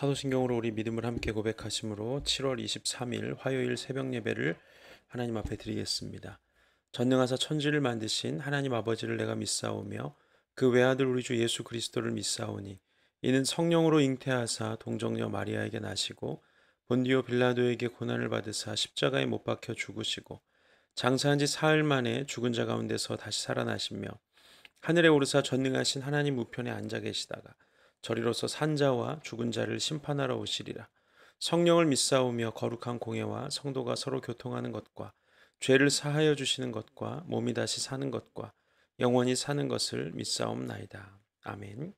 사도신경으로 우리 믿음을 함께 고백하심으로 7월 23일 화요일 새벽 예배를 하나님 앞에 드리겠습니다. 전능하사 천지를 만드신 하나님 아버지를 내가 믿사오며 그 외아들 우리 주 예수 그리스도를 믿사오니 이는 성령으로 잉태하사 동정녀 마리아에게 나시고 본디오 빌라도에게 고난을 받으사 십자가에 못 박혀 죽으시고 장사한 지 사흘 만에 죽은 자 가운데서 다시 살아나시며 하늘에 오르사 전능하신 하나님 우편에 앉아 계시다가 저리로서 산자와 죽은 자를 심판하러 오시리라. 성령을 믿사오며 거룩한 공예와 성도가 서로 교통하는 것과 죄를 사하여 주시는 것과 몸이 다시 사는 것과 영원히 사는 것을 믿사옵나이다. 아멘.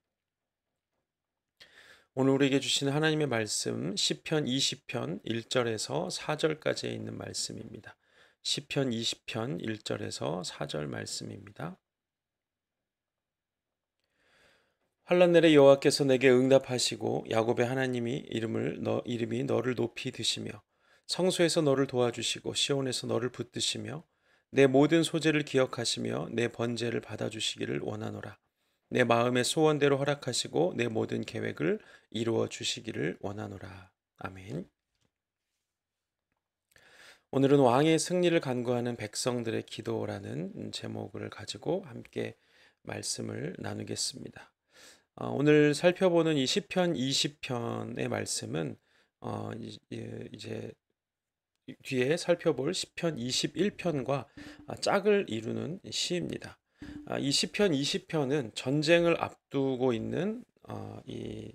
오늘 우리에게 주신 하나님의 말씀 시편 20편 1절에서 4절까지에 있는 말씀입니다. 시편 20편 1절에서 4절 말씀입니다. 환난 날에 여호와께서 내게 응답하시고 야곱의 하나님이 이름이 너를 높이 드시며 성소에서 너를 도와주시고 시온에서 너를 붙드시며 내 모든 소재를 기억하시며 내 번제를 받아주시기를 원하노라. 내 마음의 소원대로 허락하시고 내 모든 계획을 이루어 주시기를 원하노라. 아멘. 오늘은 왕의 승리를 간구하는 백성들의 기도라는 제목을 가지고 함께 말씀을 나누겠습니다. 오늘 살펴보는 이 시편 20편의 말씀은 이제 뒤에 살펴볼 시편 21편과 짝을 이루는 시입니다. 이 시편 20편은 전쟁을 앞두고 있는 이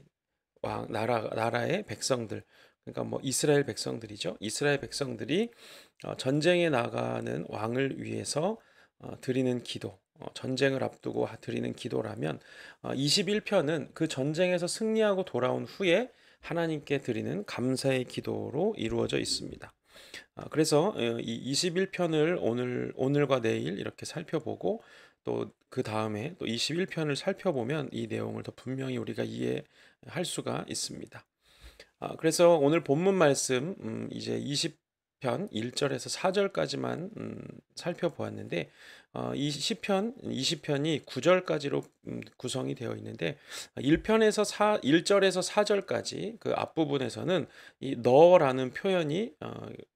나라의 백성들, 그러니까 뭐 이스라엘 백성들이죠. 이스라엘 백성들이 전쟁에 나가는 왕을 위해서 드리는 기도, 전쟁을 앞두고 드리는 기도라면 21편은 그 전쟁에서 승리하고 돌아온 후에 하나님께 드리는 감사의 기도로 이루어져 있습니다. 그래서 이 21편을 오늘과 내일 이렇게 살펴보고 또 그 다음에 또 21편을 살펴보면 이 내용을 더 분명히 우리가 이해할 수가 있습니다. 그래서 오늘 본문 말씀 이제 20편 1절에서 4절까지만 살펴보았는데 이 시편 20편이 9절까지로 구성이 되어 있는데 1절에서 4절까지 그 앞부분에서는 이 너라는 표현이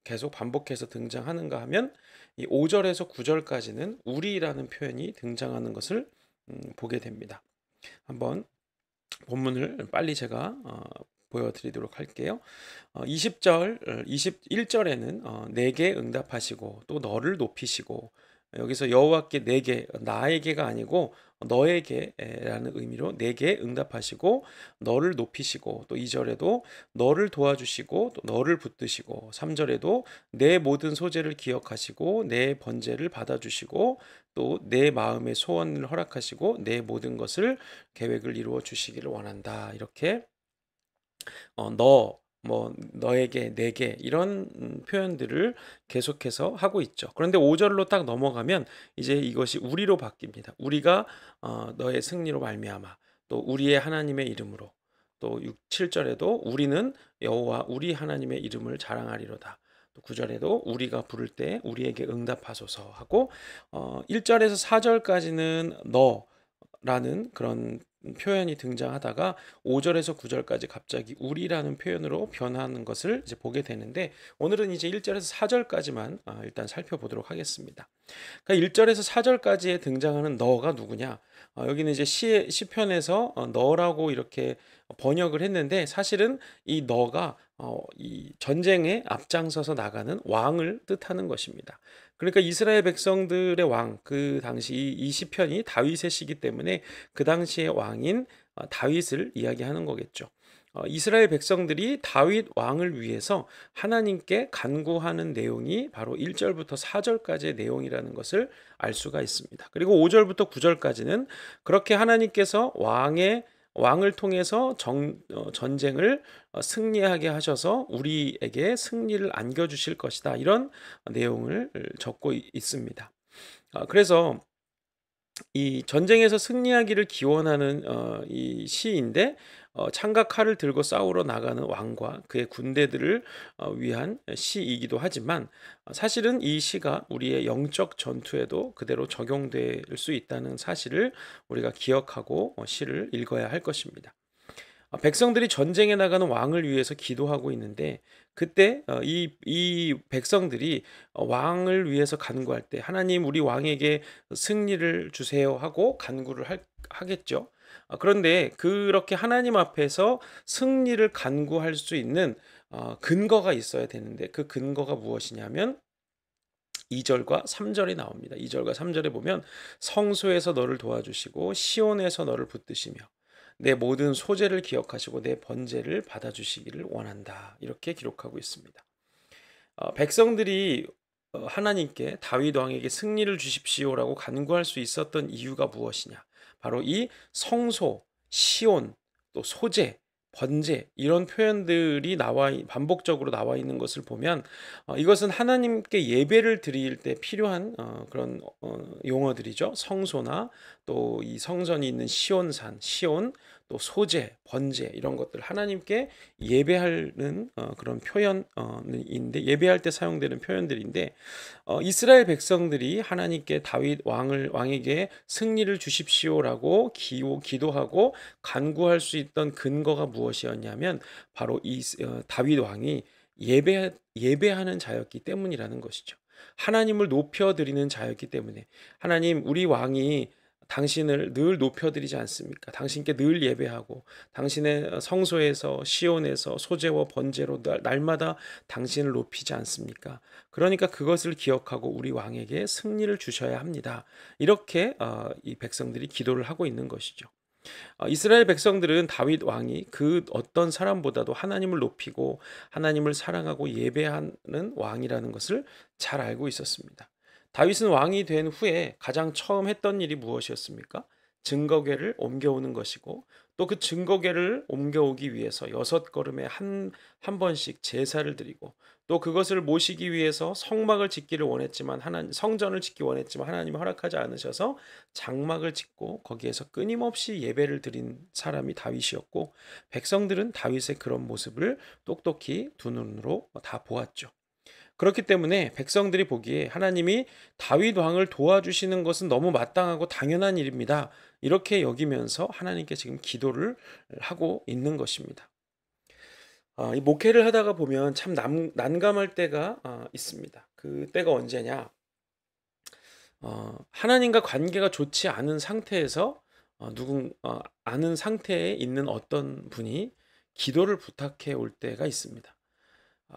계속 반복해서 등장하는가 하면 이 5절에서 9절까지는 우리라는 표현이 등장하는 것을 보게 됩니다. 한번 본문을 빨리 제가 보여드리도록 할게요. 21절에는 내게 응답하시고 또 너를 높이시고, 여기서 여호와께 내게, 나에게가 아니고 너에게라는 의미로 내게 응답하시고 너를 높이시고, 또 2절에도 너를 도와주시고 또 너를 붙드시고, 3절에도 내 모든 소재를 기억하시고 내 번제를 받아주시고 또 내 마음의 소원을 허락하시고 내 모든 것을 계획을 이루어 주시기를 원한다. 이렇게 너에게, 내게 이런 표현들을 계속해서 하고 있죠. 그런데 5절로 딱 넘어가면 이제 이것이 우리로 바뀝니다. 우리가 너의 승리로 말미암아, 또 우리의 하나님의 이름으로, 또 6, 7절에도 우리는 여호와 우리 하나님의 이름을 자랑하리로다. 또 9절에도 우리가 부를 때 우리에게 응답하소서 하고 1절에서 4절까지는 너라는 그런 표현이 등장하다가 5절에서 9절까지 갑자기 우리라는 표현으로 변하는 것을 이제 보게 되는데, 오늘은 이제 1절에서 4절까지만 일단 살펴보도록 하겠습니다. 그러니까 1절에서 4절까지에 등장하는 너가 누구냐? 여기는 이제 시편에서 너라고 이렇게 번역을 했는데, 사실은 이 너가 이 전쟁에 앞장서서 나가는 왕을 뜻하는 것입니다. 그러니까 이스라엘 백성들의 왕, 그 당시 이 시편이 다윗의 시기 때문에 그 당시의 왕인 다윗을 이야기하는 거겠죠. 이스라엘 백성들이 다윗 왕을 위해서 하나님께 간구하는 내용이 바로 1절부터 4절까지의 내용이라는 것을 알 수가 있습니다. 그리고 5절부터 9절까지는 그렇게 하나님께서 왕을 통해서 전쟁을 승리하게 하셔서 우리에게 승리를 안겨주실 것이다, 이런 내용을 적고 있습니다. 그래서 이 전쟁에서 승리하기를 기원하는 이 시인데, 창과 칼을 들고 싸우러 나가는 왕과 그의 군대들을 위한 시이기도 하지만, 사실은 이 시가 우리의 영적 전투에도 그대로 적용될 수 있다는 사실을 우리가 기억하고 시를 읽어야 할 것입니다. 백성들이 전쟁에 나가는 왕을 위해서 기도하고 있는데 그때 이 백성들이 왕을 위해서 간구할 때 "하나님 우리 왕에게 승리를 주세요." 하고 간구를 하겠죠. 그런데 그렇게 하나님 앞에서 승리를 간구할 수 있는 근거가 있어야 되는데 그 근거가 무엇이냐면 2 절과 3 절이 나옵니다. 2 절과 3 절에 보면 "성소에서 너를 도와주시고 시온에서 너를 붙드시며 내 모든 소재를 기억하시고 내 번제를 받아 주시기를 원한다." 이렇게 기록하고 있습니다. 백성들이 하나님께 "다윗 왕에게 승리를 주십시오."라고 간구할 수 있었던 이유가 무엇이냐? 바로 이 성소, 시온, 또 소재, 번제 이런 표현들이 반복적으로 나와 있는 것을 보면 이것은 하나님께 예배를 드릴 때 필요한 그런 용어들이죠. 성소나 또 이 성전이 있는 시온산, 시온, 또 소재, 번제 이런 것들 하나님께 예배하는 그런 표현인데 예배할 때 사용되는 표현들인데 이스라엘 백성들이 하나님께 다윗 왕에게 승리를 주십시오라고 기도하고 간구할 수 있던 근거가 무엇이었냐면 바로 다윗 왕이 예배하는 자였기 때문이라는 것이죠. 하나님을 높여드리는 자였기 때문에 하나님 우리 왕이 당신을 늘 높여드리지 않습니까? 당신께 늘 예배하고 당신의 성소에서 시온에서 소제와 번제로 날마다 당신을 높이지 않습니까? 그러니까 그것을 기억하고 우리 왕에게 승리를 주셔야 합니다. 이렇게 이 백성들이 기도를 하고 있는 것이죠. 이스라엘 백성들은 다윗 왕이 그 어떤 사람보다도 하나님을 높이고 하나님을 사랑하고 예배하는 왕이라는 것을 잘 알고 있었습니다. 다윗은 왕이 된 후에 가장 처음 했던 일이 무엇이었습니까? 증거궤를 옮겨오는 것이고 또 그 증거궤를 옮겨오기 위해서 6걸음에 한 번씩 제사를 드리고 또 그것을 모시기 위해서 성막을 짓기를 원했지만 성전을 짓기 원했지만 하나님이 허락하지 않으셔서 장막을 짓고 거기에서 끊임없이 예배를 드린 사람이 다윗이었고 백성들은 다윗의 그런 모습을 똑똑히 두 눈으로 다 보았죠. 그렇기 때문에 백성들이 보기에 하나님이 다윗 왕을 도와주시는 것은 너무 마땅하고 당연한 일입니다. 이렇게 여기면서 하나님께 지금 기도를 하고 있는 것입니다. 이 목회를 하다가 보면 참 난감할 때가 있습니다. 그 때가 언제냐? 하나님과 관계가 좋지 않은 상태에서 아는 상태에 있는 어떤 분이 기도를 부탁해 올 때가 있습니다.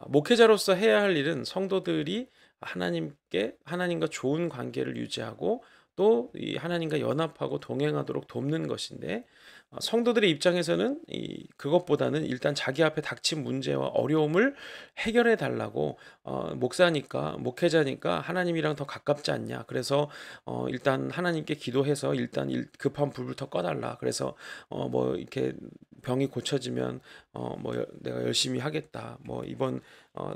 목회자로서 해야 할 일은 성도들이 하나님과 좋은 관계를 유지하고 또 이 하나님과 연합하고 동행하도록 돕는 것인데 성도들의 입장에서는 그것보다는 일단 자기 앞에 닥친 문제와 어려움을 해결해 달라고 목회자니까 하나님이랑 더 가깝지 않냐. 그래서 일단 하나님께 기도해서 일단 급한 불부터 꺼 달라. 그래서 뭐 이렇게 병이 고쳐지면 내가 열심히 하겠다. 뭐 이번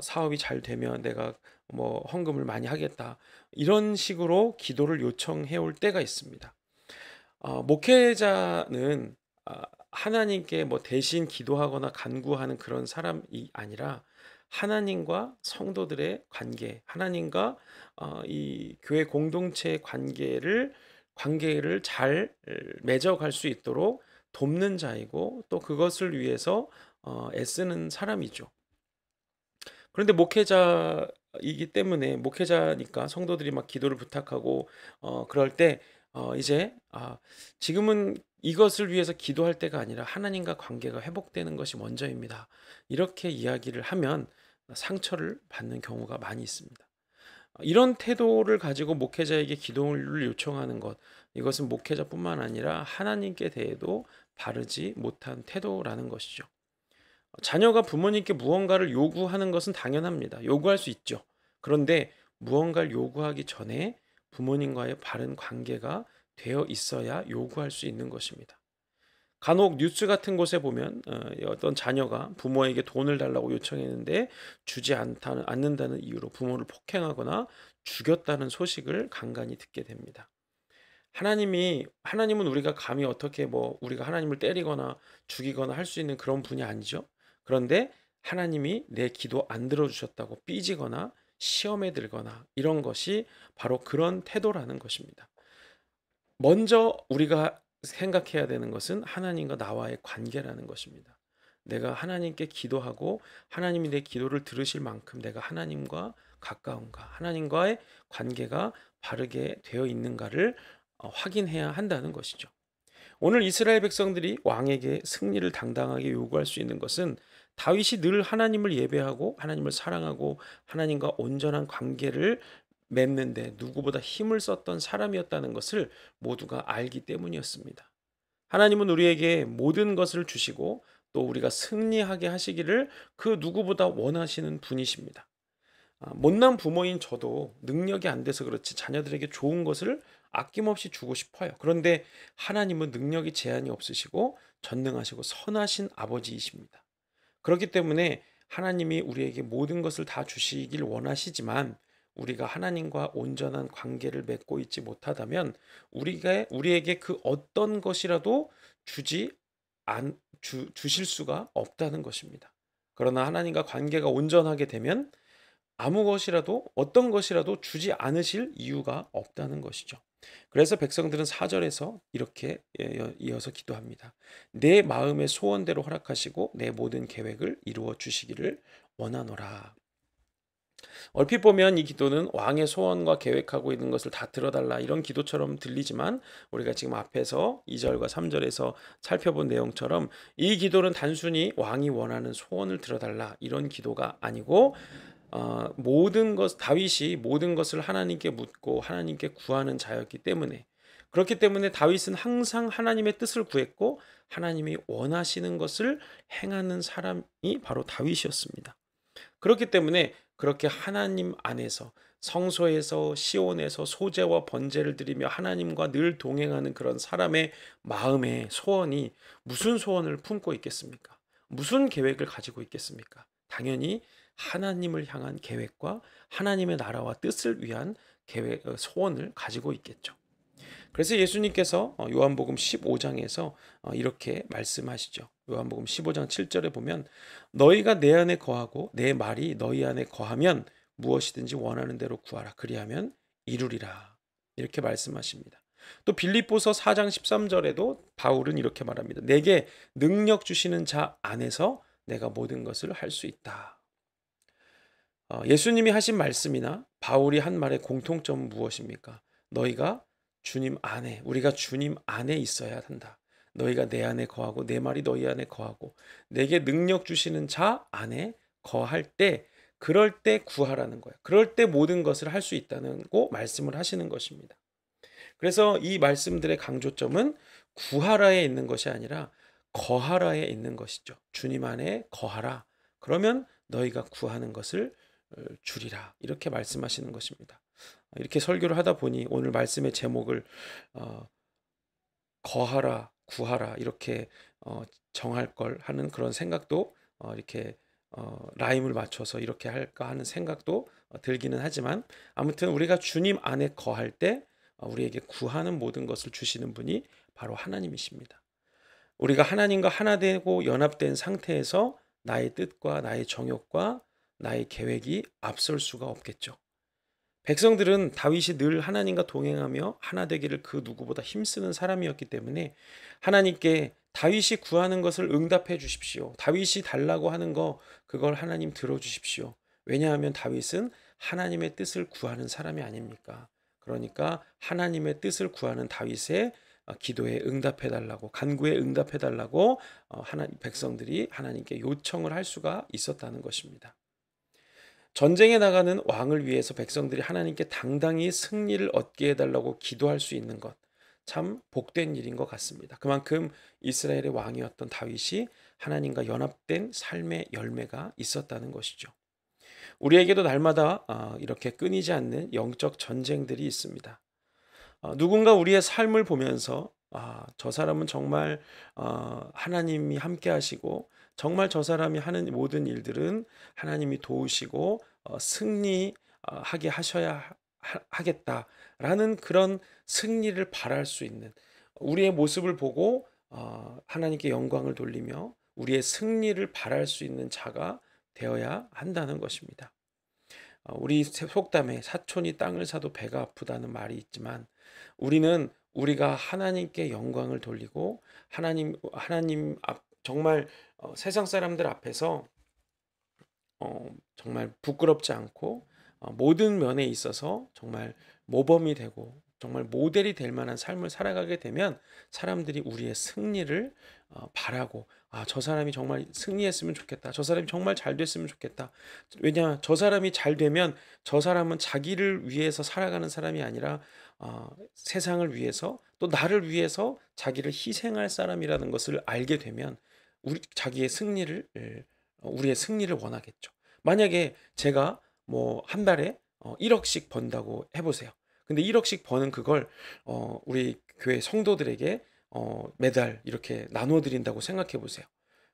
사업이 잘 되면 내가 뭐 헌금을 많이 하겠다. 이런 식으로 기도를 요청해 올 때가 있습니다. 목회자는 하나님께 뭐 대신 기도하거나 간구하는 그런 사람이 아니라 하나님과 성도들의 관계, 하나님과 이 교회 공동체의 관계를 잘 맺어갈 수 있도록 돕는 자이고 또 그것을 위해서 애쓰는 사람이죠. 그런데 목회자이기 때문에 목회자니까 성도들이 막 기도를 부탁하고 그럴 때 이제 지금은 이것을 위해서 기도할 때가 아니라 하나님과 관계가 회복되는 것이 먼저입니다. 이렇게 이야기를 하면 상처를 받는 경우가 많이 있습니다. 이런 태도를 가지고 목회자에게 기도를 요청하는 것, 이것은 목회자뿐만 아니라 하나님께 대해도 바르지 못한 태도라는 것이죠. 자녀가 부모님께 무언가를 요구하는 것은 당연합니다. 요구할 수 있죠. 그런데 무언가를 요구하기 전에 부모님과의 바른 관계가 되어 있어야 요구할 수 있는 것입니다. 간혹 뉴스 같은 곳에 보면 어떤 자녀가 부모에게 돈을 달라고 요청했는데 주지 않는다는 이유로 부모를 폭행하거나 죽였다는 소식을 간간히 듣게 됩니다. 하나님은 우리가 감히 어떻게 우리가 하나님을 때리거나 죽이거나 할 수 있는 그런 분이 아니죠. 그런데 하나님이 내 기도 안 들어주셨다고 삐지거나 시험에 들거나 이런 것이 바로 그런 태도라는 것입니다. 먼저 우리가 생각해야 되는 것은 하나님과 나와의 관계라는 것입니다. 내가 하나님께 기도하고 하나님이 내 기도를 들으실 만큼 내가 하나님과 가까운가, 하나님과의 관계가 바르게 되어 있는가를 확인해야 한다는 것이죠. 오늘 이스라엘 백성들이 왕에게 승리를 당당하게 요구할 수 있는 것은 다윗이 늘 하나님을 예배하고 하나님을 사랑하고 하나님과 온전한 관계를 맺는데 누구보다 힘을 썼던 사람이었다는 것을 모두가 알기 때문이었습니다. 하나님은 우리에게 모든 것을 주시고 또 우리가 승리하게 하시기를 그 누구보다 원하시는 분이십니다. 못난 부모인 저도 능력이 안 돼서 그렇지 자녀들에게 좋은 것을 아낌없이 주고 싶어요. 그런데 하나님은 능력이 제한이 없으시고 전능하시고 선하신 아버지이십니다. 그렇기 때문에 하나님이 우리에게 모든 것을 다 주시길 원하시지만 우리가 하나님과 온전한 관계를 맺고 있지 못하다면 우리에게 그 어떤 것이라도 주실 수가 없다는 것입니다. 그러나 하나님과 관계가 온전하게 되면 아무 것이라도 어떤 것이라도 주지 않으실 이유가 없다는 것이죠. 그래서 백성들은 4절에서 이렇게 이어서 기도합니다. 내 마음의 소원대로 허락하시고 내 모든 계획을 이루어 주시기를 원하노라. 얼핏 보면 이 기도는 왕의 소원과 계획하고 있는 것을 다 들어달라 이런 기도처럼 들리지만 우리가 지금 앞에서 2절과 3절에서 살펴본 내용처럼 이 기도는 단순히 왕이 원하는 소원을 들어달라 이런 기도가 아니고 모든 것 다윗이 모든 것을 하나님께 묻고 하나님께 구하는 자였기 때문에 그렇기 때문에 다윗은 항상 하나님의 뜻을 구했고 하나님이 원하시는 것을 행하는 사람이 바로 다윗이었습니다. 그렇기 때문에 그렇게 하나님 안에서 성소에서 시온에서 소제와 번제를 드리며 하나님과 늘 동행하는 그런 사람의 마음의 소원이 무슨 소원을 품고 있겠습니까? 무슨 계획을 가지고 있겠습니까? 당연히 하나님을 향한 계획과 하나님의 나라와 뜻을 위한 소원을 가지고 있겠죠. 그래서 예수님께서 요한복음 15장에서 이렇게 말씀하시죠. 요한복음 15장 7절에 보면 너희가 내 안에 거하고 내 말이 너희 안에 거하면 무엇이든지 원하는 대로 구하라. 그리하면 이루리라. 이렇게 말씀하십니다. 또 빌립보서 4장 13절에도 바울은 이렇게 말합니다. 내게 능력 주시는 자 안에서 내가 모든 것을 할 수 있다. 예수님이 하신 말씀이나 바울이 한 말의 공통점은 무엇입니까? 너희가 주님 안에, 우리가 주님 안에 있어야 한다. 너희가 내 안에 거하고 내 말이 너희 안에 거하고 내게 능력 주시는 자 안에 거할 때 그럴 때 구하라는 거예요. 그럴 때 모든 것을 할 수 있다는 거 말씀을 하시는 것입니다. 그래서 이 말씀들의 강조점은 구하라에 있는 것이 아니라 거하라에 있는 것이죠. 주님 안에 거하라. 그러면 너희가 구하는 것을 주리라. 이렇게 말씀하시는 것입니다. 이렇게 설교를 하다 보니 오늘 말씀의 제목을 거하라, 구하라 이렇게 정할 걸 하는 그런 생각도 이렇게 라임을 맞춰서 이렇게 할까 하는 생각도 들기는 하지만 아무튼 우리가 주님 안에 거할 때 우리에게 구하는 모든 것을 주시는 분이 바로 하나님이십니다. 우리가 하나님과 하나 되고 연합된 상태에서 나의 뜻과 나의 정욕과 나의 계획이 앞설 수가 없겠죠. 백성들은 다윗이 늘 하나님과 동행하며 하나 되기를 그 누구보다 힘쓰는 사람이었기 때문에 하나님께 다윗이 구하는 것을 응답해 주십시오. 다윗이 달라고 하는 거 그걸 하나님 들어주십시오. 왜냐하면 다윗은 하나님의 뜻을 구하는 사람이 아닙니까? 그러니까 하나님의 뜻을 구하는 다윗의 기도에 응답해 달라고 간구에 응답해 달라고 백성들이 하나님께 요청을 할 수가 있었다는 것입니다. 전쟁에 나가는 왕을 위해서 백성들이 하나님께 당당히 승리를 얻게 해달라고 기도할 수 있는 것 참 복된 일인 것 같습니다. 그만큼 이스라엘의 왕이었던 다윗이 하나님과 연합된 삶의 열매가 있었다는 것이죠. 우리에게도 날마다 이렇게 끊이지 않는 영적 전쟁들이 있습니다. 누군가 우리의 삶을 보면서 저 사람은 정말 하나님이 함께 하시고 정말 저 사람이 하는 모든 일들은 하나님이 도우시고 승리하게 하겠다라는 그런 승리를 바랄 수 있는 우리의 모습을 보고 하나님께 영광을 돌리며 우리의 승리를 바랄 수 있는 자가 되어야 한다는 것입니다. 우리 속담에 사촌이 땅을 사도 배가 아프다는 말이 있지만 우리가 하나님께 영광을 돌리고 하나님 정말 세상 사람들 앞에서 정말 부끄럽지 않고 모든 면에 있어서 정말 모범이 되고 정말 모델이 될 만한 삶을 살아가게 되면 사람들이 우리의 승리를 바라고, 아, 저 사람이 정말 승리했으면 좋겠다. 저 사람이 정말 잘 됐으면 좋겠다. 왜냐, 저 사람이 잘 되면 저 사람은 자기를 위해서 살아가는 사람이 아니라 세상을 위해서 또 나를 위해서 자기를 희생할 사람이라는 것을 알게 되면 자기의 승리를 우리의 승리를 원하겠죠. 만약에 제가 뭐 한 달에 1억씩 번다고 해 보세요. 근데 1억씩 버는 그걸 우리 교회 성도들에게 매달 이렇게 나눠 드린다고 생각해 보세요.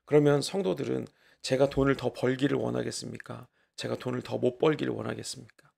그러면 성도들은 제가 돈을 더 벌기를 원하겠습니까? 제가 돈을 더 못 벌기를 원하겠습니까?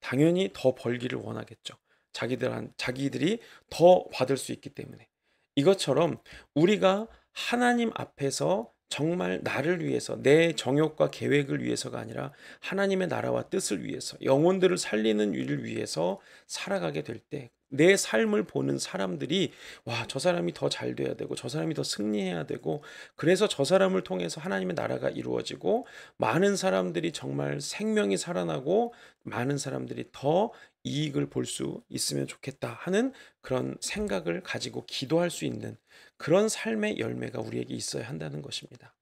당연히 더 벌기를 원하겠죠. 자기들이 더 받을 수 있기 때문에. 이것처럼 우리가 하나님 앞에서 정말 나를 위해서 내 정욕과 계획을 위해서가 아니라 하나님의 나라와 뜻을 위해서 영혼들을 살리는 일을 위해서 살아가게 될 때 내 삶을 보는 사람들이, 와, 저 사람이 더 잘 돼야 되고 저 사람이 더 승리해야 되고 그래서 저 사람을 통해서 하나님의 나라가 이루어지고 많은 사람들이 정말 생명이 살아나고 많은 사람들이 더 이익을 볼 수 있으면 좋겠다 하는 그런 생각을 가지고 기도할 수 있는 그런 삶의 열매가 우리에게 있어야 한다는 것입니다.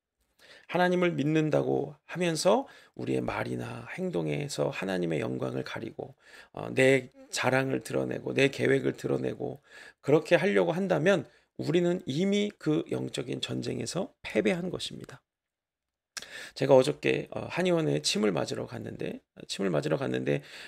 하나님을 믿는다고 하면서 우리의 말이나 행동에서 하나님의 영광을 가리고 내 자랑을 드러내고 내 계획을 드러내고 그렇게 하려고 한다면 우리는 이미 그 영적인 전쟁에서 패배한 것입니다. 제가 어저께 한의원에 침을 맞으러 갔는데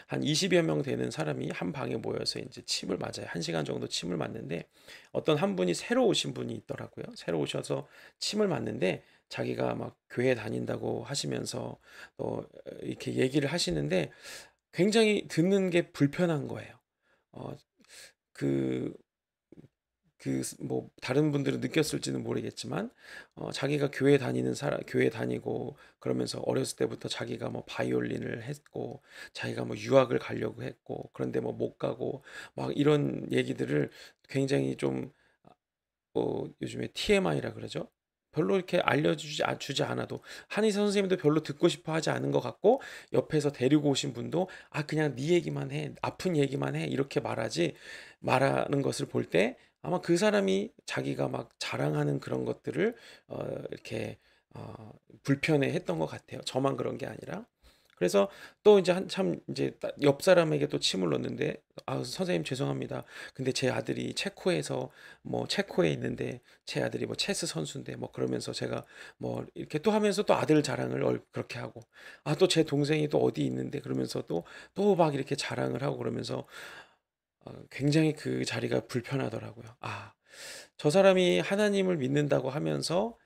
한 20여 명 되는 사람이 한 방에 모여서 이제 침을 맞아요. 1시간 정도 침을 맞는데 어떤 한 분이 새로 오신 분이 있더라고요. 새로 오셔서 침을 맞는데 자기가 막 교회 다닌다고 하시면서 이렇게 얘기를 하시는데 굉장히 듣는 게 불편한 거예요. 어, 그 뭐 다른 분들은 느꼈을지는 모르겠지만 자기가 교회 다니고 그러면서 어렸을 때부터 자기가 뭐 바이올린을 했고 자기가 뭐 유학을 가려고 했고 그런데 뭐 못 가고 막 이런 얘기들을 굉장히 좀 요즘에 TMI라 그러죠. 별로 이렇게 주지 않아도 한의사 선생님도 별로 듣고 싶어 하지 않은 것 같고 옆에서 데리고 오신 분도 아, 그냥 네 얘기만 해, 아픈 얘기만 해 이렇게 말하는 것을 볼 때 아마 그 사람이 자기가 막 자랑하는 그런 것들을 이렇게 불편해했던 것 같아요. 저만 그런 게 아니라. 그래서 또 이제 한참 이제 옆 사람에게 또 침을 넣는데, 아, 선생님 죄송합니다. 근데 제 아들이 체코에 있는데 제 아들이 뭐 체스 선수인데 뭐 그러면서 제가 뭐 이렇게 또 하면서 또 아들 자랑을 그렇게 하고, 아, 또 제 동생이 또 어디 있는데 그러면서 또 막 이렇게 자랑을 하고 그러면서 굉장히 그 자리가 불편하더라고요. 아, 저 사람이 하나님을 믿는다고 하면서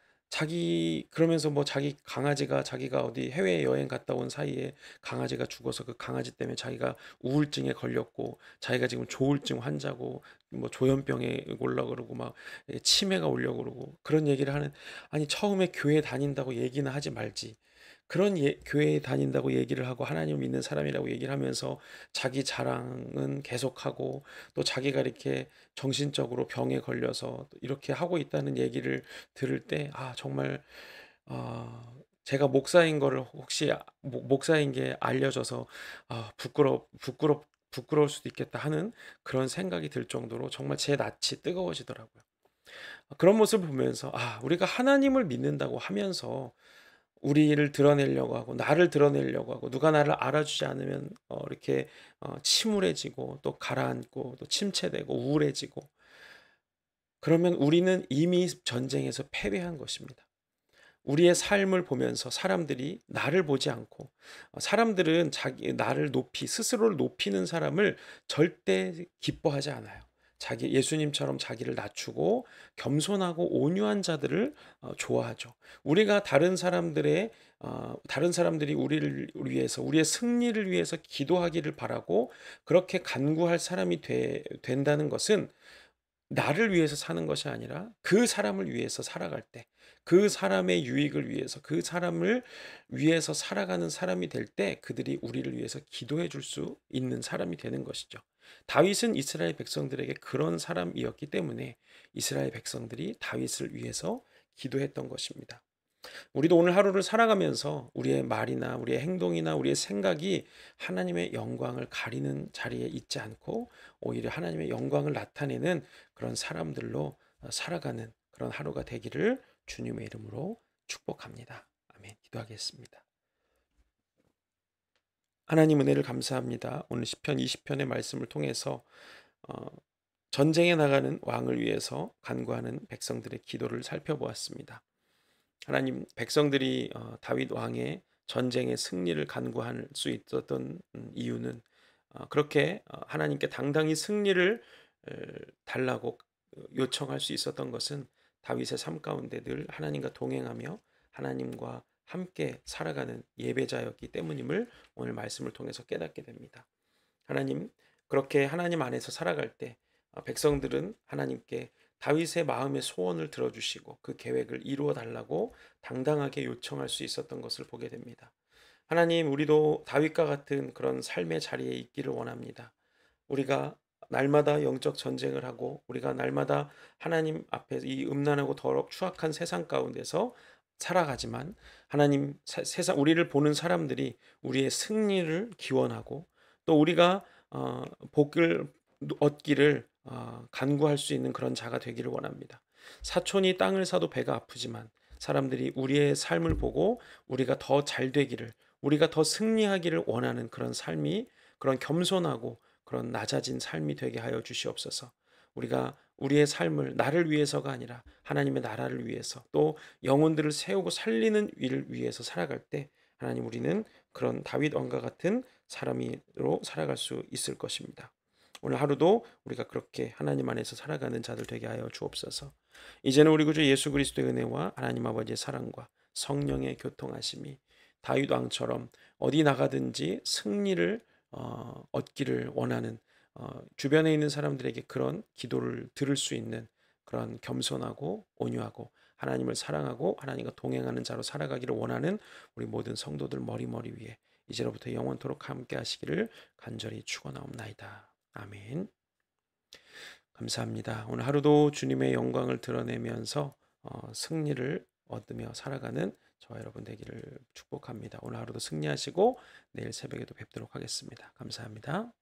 그러면서 뭐 자기가 어디 해외 여행 갔다 온 사이에 강아지가 죽어서 그 강아지 때문에 자기가 우울증에 걸렸고 자기가 지금 조울증 환자고 뭐 조현병에 올라 그러고 막 치매가 오려고 그러고 그런 얘기를 하는, 아니 처음에 교회 다닌다고 얘기는 하지 말지. 교회에 다닌다고 얘기를 하고 하나님 믿는 사람이라고 얘기를 하면서 자기 자랑은 계속하고 또 자기가 이렇게 정신적으로 병에 걸려서 또 이렇게 하고 있다는 얘기를 들을 때, 아, 정말 제가 목사인 거를 혹시 목사인 게 알려져서 부끄러울 수도 있겠다 하는 그런 생각이 들 정도로 정말 제 낯이 뜨거워지더라고요. 그런 모습을 보면서, 아, 우리가 하나님을 믿는다고 하면서 우리를 드러내려고 하고 나를 드러내려고 하고 누가 나를 알아주지 않으면 이렇게 침울해지고 또 가라앉고 또 침체되고 우울해지고, 그러면 우리는 이미 전쟁에서 패배한 것입니다. 우리의 삶을 보면서 사람들이 나를 보지 않고, 사람들은 스스로를 높이는 사람을 절대 기뻐하지 않아요. 예수님처럼 자기를 낮추고 겸손하고 온유한 자들을 좋아하죠. 우리가 다른 사람들이 우리를 위해서 우리의 승리를 위해서 기도하기를 바라고 그렇게 간구할 사람이 된다는 것은 나를 위해서 사는 것이 아니라 그 사람을 위해서 살아갈 때, 그 사람의 유익을 위해서 그 사람을 위해서 살아가는 사람이 될 때 그들이 우리를 위해서 기도해 줄 수 있는 사람이 되는 것이죠. 다윗은 이스라엘 백성들에게 그런 사람이었기 때문에 이스라엘 백성들이 다윗을 위해서 기도했던 것입니다. 우리도 오늘 하루를 살아가면서 우리의 말이나 우리의 행동이나 우리의 생각이 하나님의 영광을 가리는 자리에 있지 않고 오히려 하나님의 영광을 나타내는 그런 사람들로 살아가는 그런 하루가 되기를 주님의 이름으로 축복합니다. 아멘. 기도하겠습니다. 하나님 은혜를 감사합니다. 오늘 시편 20편의 말씀을 통해서 어, 전쟁에 나가는 왕을 위해서 간구하는 백성들의 기도를 살펴보았습니다. 하나님, 백성들이 다윗 왕의 전쟁의 승리를 간구할 수 있었던 이유는 그렇게 하나님께 당당히 승리를 달라고 요청할 수 있었던 것은 다윗의 삶 가운데 늘 하나님과 동행하며 하나님과 함께 살아가는 예배자였기 때문임을 오늘 말씀을 통해서 깨닫게 됩니다. 하나님, 그렇게 하나님 안에서 살아갈 때 백성들은 하나님께 다윗의 마음의 소원을 들어주시고 그 계획을 이루어 달라고 당당하게 요청할 수 있었던 것을 보게 됩니다. 하나님, 우리도 다윗과 같은 그런 삶의 자리에 있기를 원합니다. 우리가 날마다 영적 전쟁을 하고 우리가 날마다 하나님 앞에 이 음란하고 더럽 추악한 세상 가운데서 살아가지만 하나님, 세상 우리를 보는 사람들이 우리의 승리를 기원하고 또 우리가 복을 얻기를 간구할 수 있는 그런 자가 되기를 원합니다. 사촌이 땅을 사도 배가 아프지만 사람들이 우리의 삶을 보고 우리가 더 잘 되기를, 우리가 더 승리하기를 원하는 그런 삶이, 그런 겸손하고 그런 낮아진 삶이 되게 하여 주시옵소서. 우리가 우리의 삶을 나를 위해서가 아니라 하나님의 나라를 위해서 또 영혼들을 세우고 살리는 일을 위해서 살아갈 때 하나님, 우리는 그런 다윗 왕과 같은 사람으로 살아갈 수 있을 것입니다. 오늘 하루도 우리가 그렇게 하나님 안에서 살아가는 자들 되게 하여 주옵소서. 이제는 우리 구주 예수 그리스도의 은혜와 하나님 아버지의 사랑과 성령의 교통하심이 다윗 왕처럼 어디 나가든지 승리를 얻기를 원하는 주변에 있는 사람들에게 그런 기도를 들을 수 있는 그런 겸손하고 온유하고 하나님을 사랑하고 하나님과 동행하는 자로 살아가기를 원하는 우리 모든 성도들 머리머리 위에 이제로부터 영원토록 함께 하시기를 간절히 축원하옵나이다. 아멘. 감사합니다. 오늘 하루도 주님의 영광을 드러내면서 승리를 얻으며 살아가는 저와 여러분 되기를 축복합니다. 오늘 하루도 승리하시고 내일 새벽에도 뵙도록 하겠습니다. 감사합니다.